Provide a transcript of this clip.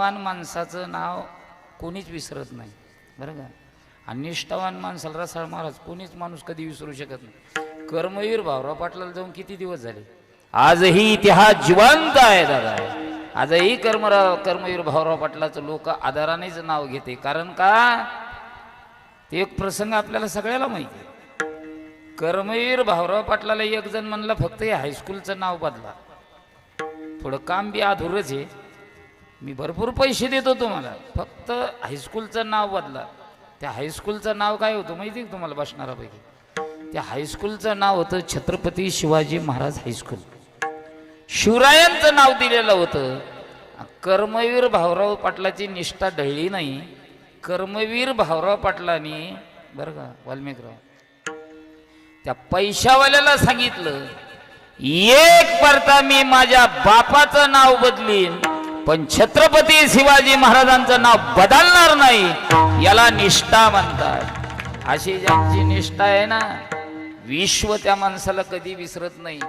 माणसाचं नाव कोणीच विसरत नाही बरं का. आणि निष्ठावान माणसाला रसाळ महाराज कोणीच माणूस कधी विसरू शकत नाही. कर्मवीर भाऊराव पाटलाला जाऊन किती दिवस झाले, आजही इतिहास जिवंत आहे दादा. आजही कर्मवीर भाऊराव पाटलाचं लोक आदरानेच नाव घेते. कारण का, ते एक प्रसंग आपल्याला सगळ्याला माहिती आहे. कर्मवीर भाऊराव पाटलाला एक जण म्हणला फक्त हे हायस्कूलचं नाव बदला, थोडं काम बी अधुरच आहे, मी भरपूर पैसे देतो तुम्हाला, फक्त हायस्कूलचं नाव बदला. त्या हायस्कूलचं नाव काय होतं माहिती आहे तुम्हाला बसणारापैकी? त्या हायस्कूलचं नाव होतं छत्रपती शिवाजी महाराज हायस्कूल. शिवरायांचं नाव दिलेलं होतं. कर्मवीर भाऊराव पाटलाची निष्ठा ढळली नाही. कर्मवीर भाऊराव पाटलांनी बरं का वाल्मिकराव त्या पैशावाल्याला सांगितलं, एक परता मी माझ्या बापाचं नाव बदलीन पण छत्रपती शिवाजी महाराजांचं नाव बदलणार नाही. याला निष्ठा म्हणतात. अशी ज्यांची निष्ठा आहे ना, विश्व त्या माणसाला कधी विसरत नाही.